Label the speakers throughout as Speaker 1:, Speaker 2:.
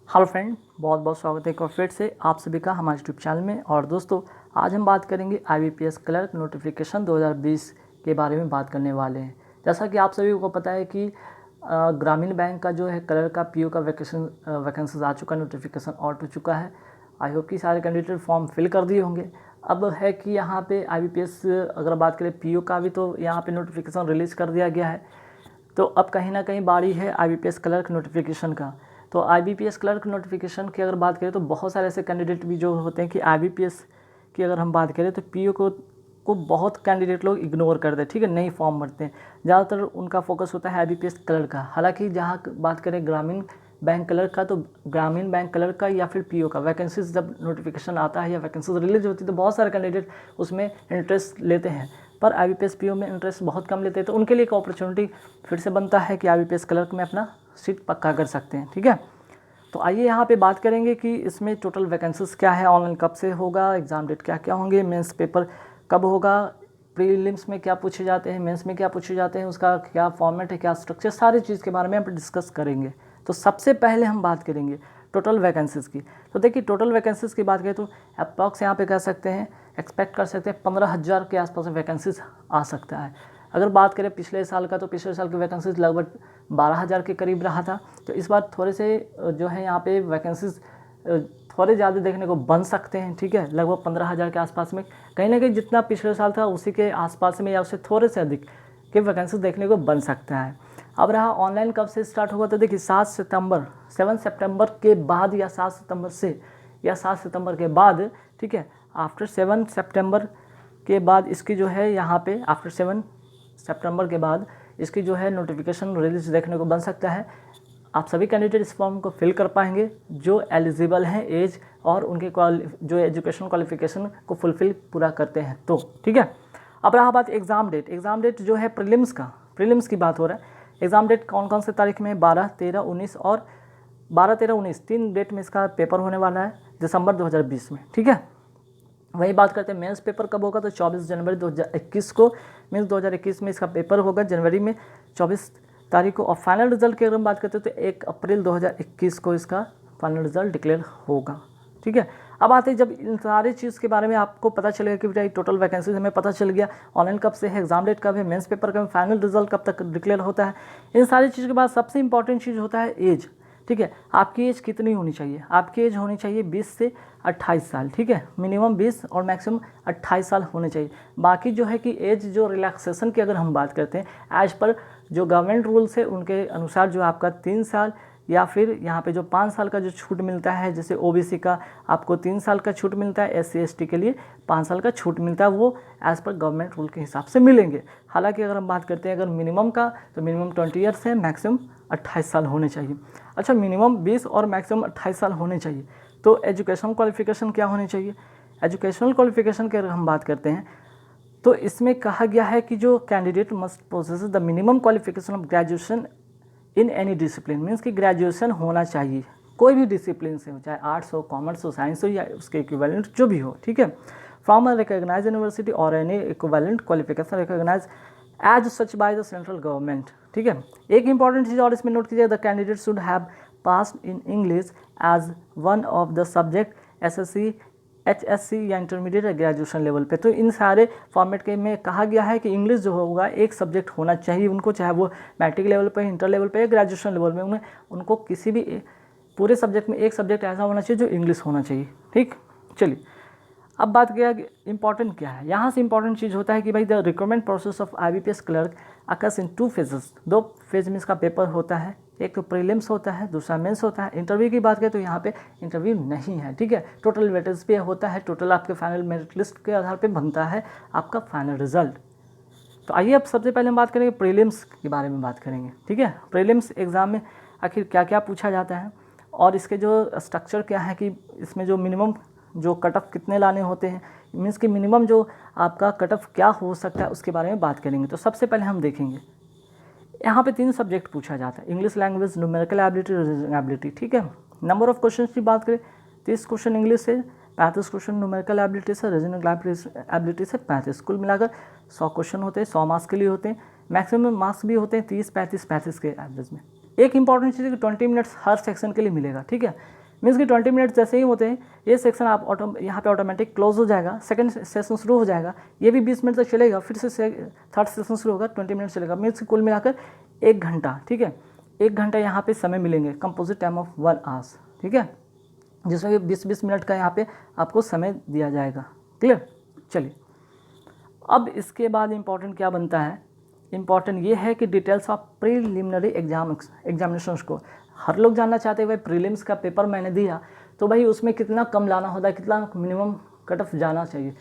Speaker 1: Hello friend, बहुत बहुत स्वागत है एक बार फिर से आप सभी का हमारे यूट्यूब चैनल में। और दोस्तों, आज हम बात करेंगे IBPS क्लर्क नोटिफिकेशन 2020 के बारे में बात करने वाले हैं। जैसा कि आप सभी को पता है कि ग्रामीण बैंक का जो है क्लर्क का PO का वैकेंसीज आ चुका है, नोटिफिकेशन आउट हो चुका है। आई होप कि सारे कैंडिडेट फॉर्म फिल कर दिए होंगे। अब है कि यहाँ पे IBPS अगर बात करें PO का भी, तो यहाँ पे नोटिफिकेशन रिलीज़ कर दिया गया है। तो अब कहीं ना कहीं बारी है IBPS क्लर्क नोटिफिकेशन का। तो IBPS क्लर्क नोटिफिकेशन की अगर बात करें तो बहुत सारे ऐसे कैंडिडेट भी जो होते हैं कि IBPS की अगर हम बात करें तो PO को बहुत कैंडिडेट लोग इग्नोर करते हैं, ठीक है, नहीं फॉर्म भरते हैं। ज़्यादातर उनका फोकस होता है IBPS क्लर्क का। हालांकि जहाँ बात करें ग्रामीण बैंक क्लर्क का, तो ग्रामीण बैंक क्लर्क का या फिर PO का वैकेंसीज जब नोटिफिकेशन आता है या वैकेंसीज रिलीज होती है तो बहुत सारे कैंडिडेट उसमें इंटरेस्ट लेते हैं। पर IBPS PO में इंटरेस्ट बहुत कम लेते हैं, तो उनके लिए एक अपॉर्चुनिटी फिर से बनता है कि IBPS क्लर्क में अपना सीट पक्का कर सकते हैं, ठीक है। तो आइए यहाँ पे बात करेंगे कि इसमें टोटल वैकेंसीज क्या है, ऑनलाइन कब से होगा, एग्ज़ाम डेट क्या क्या होंगे, मेंस पेपर कब होगा, प्रीलिम्स में क्या पूछे जाते हैं, मेंस में क्या पूछे जाते हैं, उसका क्या फॉर्मेट है, क्या स्ट्रक्चर, सारी चीज़ के बारे में हम डिस्कस करेंगे। तो सबसे पहले हम बात करेंगे टोटल वैकेंसीज़ की। तो देखिए, टोटल वैकेंसीज़ की बात करें तो अप्रॉक्स यहाँ पे कह सकते हैं, एक्सपेक्ट कर सकते हैं 15,000 के आसपास वैकेंसीज आ सकता है। अगर बात करें पिछले साल का, तो पिछले साल की वैकेंसीज लगभग 12,000 के करीब रहा था। तो इस बार थोड़े से जो है यहाँ पे वैकेंसीज थोड़े ज़्यादा देखने को बन सकते हैं, ठीक है, लगभग 15,000 के आसपास में। कहीं ना कहीं जितना पिछले साल था उसी के आसपास में या उससे थोड़े से अधिक के वैकेंसीज देखने को बन सकता है। अब रहा ऑनलाइन कब से स्टार्ट होगा, तो देखिए 7 सितंबर के बाद या 7 सितंबर से या 7 सितंबर के बाद, ठीक है। आफ्टर 7 सितंबर के बाद इसकी जो है यहाँ पे आफ्टर 7 सितंबर के बाद इसकी जो है नोटिफिकेशन रिलीज देखने को बन सकता है। आप सभी कैंडिडेट इस फॉर्म को फिल कर पाएंगे जो एलिजिबल हैं एज और उनके जो एजुकेशन क्वालिफिकेशन को फुलफिल पूरा करते हैं, तो ठीक है। अब रहा बात एग्ज़ाम डेट जो है प्रीलिम्स की बात हो रहा है। एग्ज़ाम डेट कौन कौन से तारीख में, 12, 13, 19 और 12, 13, 19 3 डेट में इसका पेपर होने वाला है दिसंबर 2020 में, ठीक है। वही बात करते हैं मेंस पेपर कब होगा, तो 24 जनवरी 2021 को मीन्स 2021 में इसका पेपर होगा, जनवरी में 24 तारीख को। और फाइनल रिजल्ट की अगर हम बात करते हैं तो 1 अप्रैल 2021 को इसका फाइनल रिजल्ट डिक्लेयर होगा, ठीक है। अब आते हैं, जब इन सारी चीज़ के बारे में आपको पता चलेगा कि बेटा टोटल वैकेंसीज हमें पता चल गया, ऑनलाइन कब से है, एग्जाम डेट कब है, मेंस पेपर कब है, फाइनल रिजल्ट कब तक डिक्लेयर होता है, इन सारी चीज़ के बाद सबसे इंपॉर्टेंट चीज़ होता है एज, ठीक है। आपकी एज कितनी होनी चाहिए, आपकी एज होनी चाहिए 20 से 28 साल, ठीक है। मिनिमम 20 और मैक्सिमम 28 साल होने चाहिए। बाकी जो है कि एज जो रिलैक्सेशन की अगर हम बात करते हैं एज पर जो गवर्नमेंट रूल्स है उनके अनुसार जो आपका 3 साल या फिर यहाँ पे जो 5 साल का जो छूट मिलता है, जैसे OBC का आपको 3 साल का छूट मिलता है, SC ST के लिए 5 साल का छूट मिलता है, वो एज़ पर गवर्नमेंट रूल के हिसाब से मिलेंगे। हालांकि अगर हम बात करते हैं अगर मिनिमम का, तो मिनिमम 20 ईयर्स है, मैक्सिमम 28 साल होने चाहिए। अच्छा, मिनिमम 20 और मैक्सिमम 28 साल होने चाहिए। तो एजुकेशन क्वालिफिकेशन क्या होनी चाहिए, एजुकेशनल क्वालिफिकेशन की अगर हम बात करते हैं तो इसमें कहा गया है कि जो candidate must possess the minimum qualification of graduation in any discipline, means कि ग्रेजुएशन होना चाहिए कोई भी डिसिप्लिन से हो, चाहे आर्ट्स हो, कॉमर्स हो, साइंस हो या उसके इक्विवेलेंट जो भी हो, ठीक है, फ्रॉम अ रिकॉग्नाइज यूनिवर्सिटी और any equivalent qualification recognise as such by the central government, ठीक है। एक इंपॉर्टेंट चीज़ और इसमें नोट कीजिए, the candidate should have passed in English as one of the subject SSC HSC या इंटरमीडिएट या ग्रेजुएशन लेवल पे। तो इन सारे फॉर्मेट के में कहा गया है कि इंग्लिश जो होगा एक सब्जेक्ट होना चाहिए उनको, चाहे वो मैट्रिक लेवल पे, इंटर लेवल पे या ग्रेजुएशन लेवल में, उनको किसी भी पूरे सब्जेक्ट में एक सब्जेक्ट ऐसा होना चाहिए जो इंग्लिश होना चाहिए, ठीक। चलिए, अब बात किया इंपॉर्टेंट क्या है, यहाँ से इंपॉर्टेंट चीज़ होता है कि भाई the recruitment process of IBPS clerk occurs in 2 phases, 2 phase में इसका पेपर होता है। एक तो प्रीलिम्स होता है, दूसरा मेंस होता है। इंटरव्यू की बात करें तो यहाँ पे इंटरव्यू नहीं है, ठीक है। टोटल वेटेज पे होता है, टोटल आपके फाइनल मेरिट लिस्ट के आधार पे बनता है आपका फाइनल रिजल्ट। तो आइए अब सबसे पहले हम बात करेंगे प्रीलिम्स के बारे में बात करेंगे, ठीक है। प्रीलिम्स एग्ज़ाम में आखिर क्या क्या पूछा जाता है और इसके जो स्ट्रक्चर क्या है कि इसमें जो मिनिमम जो कट ऑफ कितने लाने होते हैं, मीन्स कि मिनिमम जो आपका कट ऑफ क्या हो सकता है उसके बारे में बात करेंगे। तो सबसे पहले हम देखेंगे यहाँ पे 3 सब्जेक्ट पूछा जाता है, English language, numerical ability, reasoning ability, ठीक है। नंबर ऑफ क्वेश्चन की बात करें 30 क्वेश्चन इंग्लिश से, 35 क्वेश्चन न्यूमेरिकल एबिलिटी से, रीजनिंग एबिलिटी से 35, कुल मिलाकर 100 क्वेश्चन होते हैं, 100 मार्क्स के लिए होते हैं। मैक्सिमम मार्क्स भी होते हैं 30, 35 के एवरेज में, एक इंपॉर्टेंट चीज़ है कि 20 मिनट्स हर सेक्शन के लिए मिलेगा, ठीक है। मीन्स कि 20 मिनट्स जैसे ही होते हैं ये सेक्शन आप यहाँ पे ऑटोमेटिक क्लोज हो जाएगा, सेकंड सेशन शुरू हो जाएगा, ये भी 20 मिनट तक चलेगा, फिर से थर्ड सेशन शुरू होगा, 20 मिनट चलेगा। मीन्स कुल मिलाकर 1 घंटा, ठीक है, 1 घंटा यहाँ पे समय मिलेंगे, कंपोजिट टाइम ऑफ 1 आवर्स, ठीक है, जिसमें कि 20-20 मिनट का यहाँ पे आपको समय दिया जाएगा। क्लियर। चलिए अब इसके बाद इम्पॉर्टेंट क्या बनता है, इम्पॉर्टेंट ये है कि डिटेल्स ऑफ प्रीलिमिनरी एग्जामिनेशंस को हर लोग जानना चाहते हैं। भाई प्रीलिम्स का पेपर मैंने दिया तो भाई उसमें कितना कम लाना होता है, कितना मिनिमम कट ऑफ जाना चाहिए।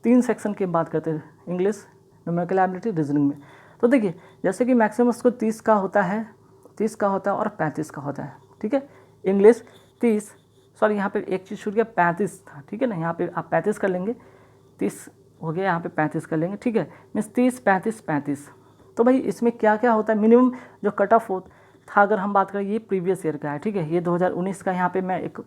Speaker 1: 3 सेक्शन की बात करते हैं, इंग्लिश, न्यूमेरिकल एबिलिटी, रीजनिंग में। तो देखिए जैसे कि मैक्सिमम उसको 30 का होता है, 30 का होता है और 35 का होता है, ठीक है। इंग्लिश 30, सॉरी यहाँ पे एक चीज़ छूट गया, 35 था, ठीक है ना, यहाँ पे आप 35 कर लेंगे, 30 हो गया, यहाँ पे 35 कर लेंगे, ठीक है। मीन्स 30, 35, 35। तो भाई इसमें क्या क्या होता है, मिनिमम जो कट ऑफ था, अगर हम बात करें ये प्रीवियस ईयर का है, ठीक है, ये 2019 का। यहाँ पे मैं एक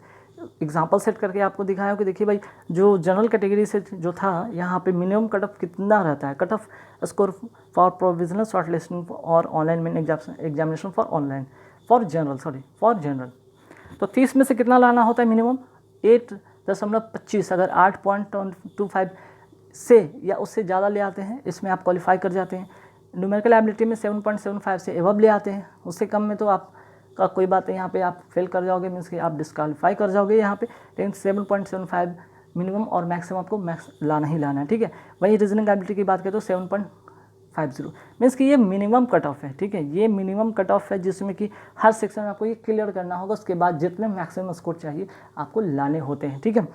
Speaker 1: एग्जांपल सेट करके आपको दिखाया कि देखिए भाई जो जनरल कैटेगरी से जो था यहाँ पे मिनिमम कट ऑफ कितना रहता है, cut off score for provisional short listing और online main examination for online for general. तो 30 में से कितना लाना होता है मिनिमम, 8.25। अगर 8.25 से या उससे ज़्यादा ले आते हैं इसमें आप क्वालिफाई कर जाते हैं। न्यूमेरिकल एबिलिटी में 7.75 से एबव ले आते हैं, उससे कम में तो आपका कोई बात नहीं, यहाँ पे आप फेल कर जाओगे, मीन्स कि आप डिस्क्वालीफाई कर जाओगे यहाँ पे। लेकिन 7.75 मिनिमम और मैक्सिमम आपको लाना ही लाना है, ठीक है। वही रीजनिंग एबिलिटी की बात करें तो 7.50 मीन्स कि ये मिनिमम कट ऑफ है, ठीक है, ये मिनिमम कट ऑफ है जिसमें कि हर सेक्शन में आपको ये क्लियर करना होगा, उसके बाद जितने मैक्सिमम स्कोर चाहिए आपको लाने होते हैं, ठीक है।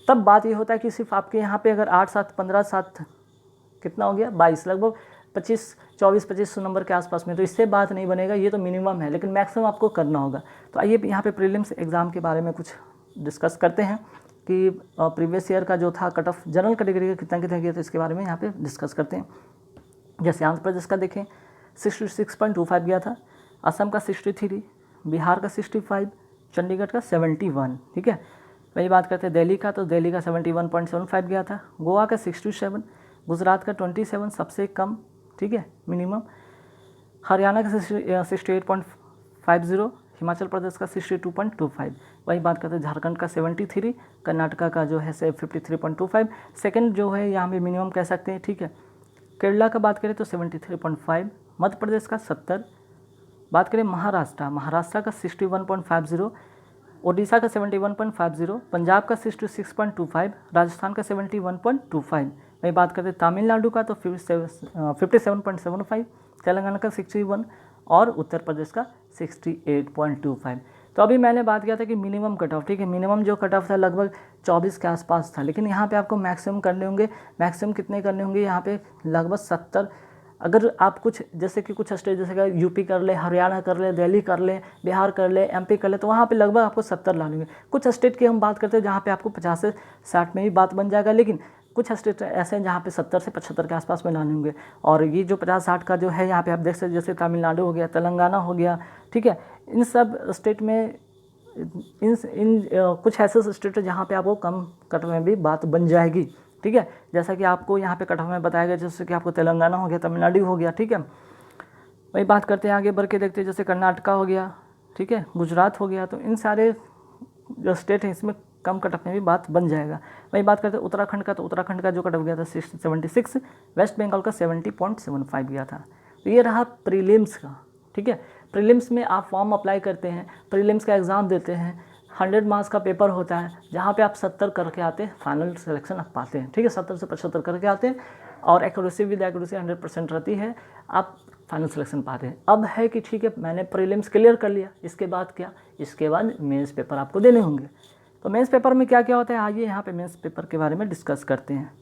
Speaker 1: तब बात ये होता है कि सिर्फ आपके यहाँ पे अगर 8, 7, 15, 7 कितना हो गया 22, लगभग 24-25 नंबर के आसपास में, तो इससे बात नहीं बनेगा, ये तो मिनिमम है, लेकिन मैक्सिमम आपको करना होगा। तो आइए यहाँ पे प्रीलिम्स एग्ज़ाम के बारे में कुछ डिस्कस करते हैं कि प्रीवियस ईयर का जो था कट ऑफ जनरल कैटेगरी का कितना गया, तो इसके बारे में यहाँ पे डिस्कस करते हैं। जैसे आंध्र प्रदेश का देखें 66.25 गया था, असम का 63, बिहार का 65, चंडीगढ़ का 71, ठीक है। वही बात करते हैं दिल्ली का, तो दिल्ली का 71.75 गया था, गोवा का 67, गुजरात का 27 सबसे कम, ठीक है, मिनिमम, हरियाणा का 68.50, हिमाचल प्रदेश का 62.25। वही बात करते हैं झारखंड का 73, कर्नाटका का जो है 53.25, सेकंड जो है यहाँ पे मिनिमम कह सकते हैं, ठीक है। केरला का बात करें तो 73.5, मध्य प्रदेश का 70, बात करें महाराष्ट्र का 61.50, ओडिशा का 71.50, पंजाब का 66.25, राजस्थान का 71.25। वही बात करते हैं तमिलनाडु का तो 57.75, तेलंगाना का 61 और उत्तर प्रदेश का 68.25। तो अभी मैंने बात किया था कि मिनिमम कट ऑफ, ठीक है, मिनिमम जो कट ऑफ था लगभग 24 के आसपास था, लेकिन यहाँ पे आपको मैक्सिमम करने होंगे। मैक्सिमम कितने करने होंगे यहाँ पे, लगभग 70। अगर आप कुछ जैसे कि कुछ स्टेट जैसे कि यूपी कर ले, हरियाणा कर ले, दिल्ली कर ले, बिहार कर ले, एमपी कर ले, तो वहाँ पे लगभग आपको 70 ला लेंगे। कुछ स्टेट की हम बात करते हैं जहाँ पे आपको 50 से 60 में भी बात बन जाएगा, लेकिन कुछ स्टेट ऐसे हैं जहाँ पे 70 से 75 के आसपास में लाने होंगे। और ये जो 50-60 का जो है यहाँ पे आप देख सकते, जैसे तमिलनाडु हो गया, तेलंगाना हो गया, ठीक है, इन सब स्टेट में कुछ ऐसे स्टेट है जहाँ पे आपको कम कट में भी बात बन जाएगी, ठीक है। जैसा कि आपको यहाँ पे कट ऑफ में बताया गया, जैसे कि आपको तेलंगाना हो गया, तमिलनाडु हो गया, ठीक है। वही बात करते हैं आगे बढ़ के देखते हैं, जैसे कर्नाटका हो गया, ठीक है, गुजरात हो गया, तो इन सारे जो स्टेट हैं इसमें कम कट ऑफ में भी बात बन जाएगा। वही बात करते हैं उत्तराखंड का, तो उत्तराखंड का जो कट ऑफ गया था 76, वेस्ट बंगाल का 70.75 गया था। तो ये रहा प्रीलिम्स का, ठीक है। प्रीलिम्स में आप फॉर्म अप्लाई करते हैं, प्रीलिम्स का एग्ज़ाम देते हैं, 100 मार्क्स का पेपर होता है, जहाँ पे आप 70 करके आते हैं, फाइनल सिलेक्शन आप पाते हैं, ठीक है, 70 से 75 करके आते हैं, और एक्यूरेसी विद एक्यूरेसी 100% रहती है, आप फाइनल सिलेक्शन पाते हैं। अब है कि ठीक है मैंने प्रीलिम्स क्लियर कर लिया, इसके बाद क्या, इसके बाद मेंस पेपर आपको देने होंगे। तो मेंस पेपर में क्या क्या होता है, आइए यहाँ पे मेंस पेपर के बारे में डिस्कस करते हैं।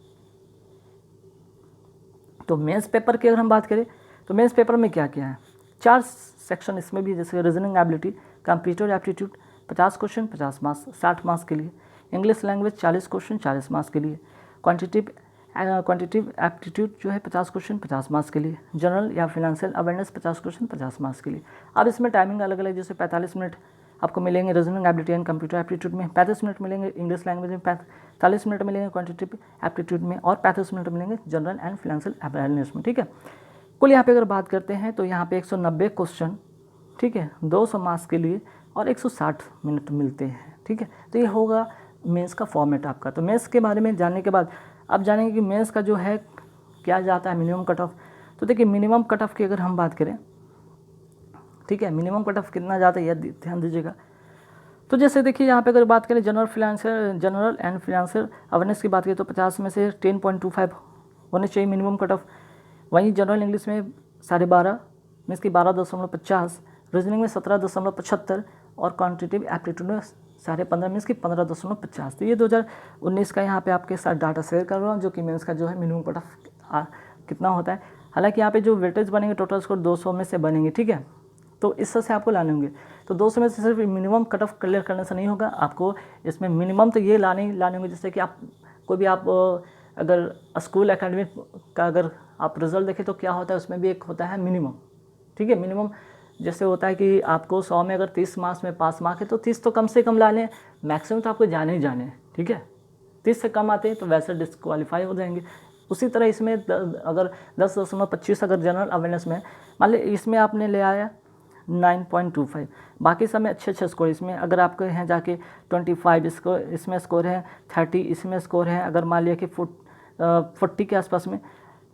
Speaker 1: तो मेंस पेपर की अगर हम बात करें तो मेंस पेपर में क्या क्या है, 4 सेक्शन इसमें भी, जैसे reasoning ability, computer aptitude 50 question 50 marks 60 marks के लिए, इंग्लिश लैंग्वेज 40 क्वेश्चन 40 मार्क्स के लिए, क्वांटिटिव एप्टीट्यूड जो है 50 क्वेश्चन 50 मार्क्स के लिए, जनरल या फिनेंशियल अवेयरनेस 50 क्वेश्चन 50 मार्क्स के लिए। अब इसमें टाइमिंग अलग अलग, जैसे 45 मिनट आपको मिलेंगे reasoning ability and computer aptitude में, 35 मिनट मिलेंगे इंग्लिश लैंग्वेज में, 45 मिनट मिलेंगे क्वांटिटिव एप्टीट्यूड में, और 35 मिनट मिलेंगे जनरल एंड फिनेंशियल अवेयरनेस में, ठीक है। कुल यहाँ पे अगर बात करते हैं तो यहाँ पे 190 क्वेश्चन ठीक है, 200 मार्क्स के लिए और 160 मिनट मिलते हैं। ठीक है, तो ये होगा मेंस का फॉर्मेट आपका। तो मेंस के बारे में जानने के बाद अब जानेंगे कि मेंस का जो है क्या जाता है मिनिमम कट ऑफ। तो देखिए मिनिमम कट ऑफ की अगर हम बात करें, ठीक है, मिनिमम कट ऑफ कितना जाता है यह ध्यान दीजिएगा। तो जैसे देखिए यहाँ पे अगर बात करें जनरल एंड फाइनेंशियल अवेयरनेस की बात करें तो 50 में से 10.25 होने चाहिए मिनिमम कट ऑफ। वहीं जनरल इंग्लिश में 12.5 मीन्स की 12.50, रीजनिंग में 17.75 और क्वान्टिटेटिव एप्टीट्यूड में 15.5 मीन्स की 15.50। तो ये 2019 का यहाँ पे आपके साथ डाटा शेयर कर रहा हूँ, जो कि मेंस का जो है मिनिमम कट ऑफ कितना होता है। हालांकि यहाँ पे जो वेटेज बनेंगे टोटल स्कोर 200 में से बनेंगे, ठीक है, तो इस तरह से आपको लाने होंगे। तो 200 में से सिर्फ मिनिमम कट ऑफ क्लियर करने से नहीं होगा, आपको इसमें मिनिमम तो ये लाने होंगे जैसे कि आप कोई भी आप अगर स्कूल एकेडमिक का अगर आप रिजल्ट देखें तो क्या होता है उसमें भी एक होता है मिनिमम। ठीक है, मिनिमम जैसे होता है कि आपको 100 में अगर 30 मार्क्स में पास मार्क है तो 30 तो कम से कम ला लें, मैक्सिमम तो आपको जाने ही जाने हैं। ठीक है, 30 से कम आते हैं तो वैसे डिस्क्वालीफाई हो जाएंगे। उसी तरह इसमें अगर 10.25 अगर जनरल अवेयरनेस में मान ली इसमें आपने ले आया 9.25, बाकी सब में अच्छे स्कोर इसमें अगर आपके हैं जाके 25 इसमें स्कोर है, 30 इसमें स्कोर है, अगर मान लिया कि 40 के आसपास में,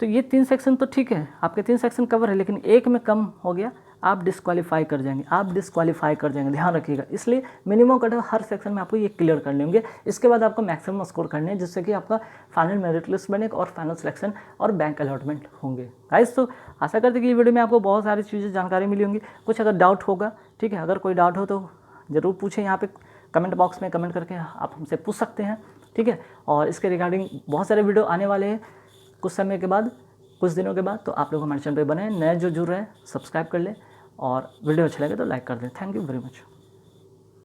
Speaker 1: तो ये 3 सेक्शन तो ठीक है, आपके 3 सेक्शन कवर है, लेकिन एक में कम हो गया आप डिस्क्वालीफाई कर जाएंगे, ध्यान रखिएगा। इसलिए minimum cut of her section में आपको ये क्लियर कर लेंगे। इसके बाद आपको मैक्सिमम स्कोर करने हैं जिससे कि आपका फाइनल मेरिट लिस्ट बनेगा और फाइनल सिलेक्शन और बैंक अलॉटमेंट होंगे। गाइस, तो आशा करते कि ये वीडियो में आपको बहुत सारी चीज़ें जानकारी मिली होंगी। कुछ अगर डाउट होगा, ठीक है, अगर कोई डाउट हो तो ज़रूर पूछें, यहाँ पे कमेंट बॉक्स में कमेंट करके आप हमसे पूछ सकते हैं। ठीक है, और इसके रिगार्डिंग बहुत सारे वीडियो आने वाले हैं कुछ समय के बाद, कुछ दिनों के बाद। तो आप लोग हमारे चैनल पर बने, नए जो जुड़ रहे हैं सब्सक्राइब कर लें और वीडियो अच्छा लगे तो लाइक कर दें। Thank you very much.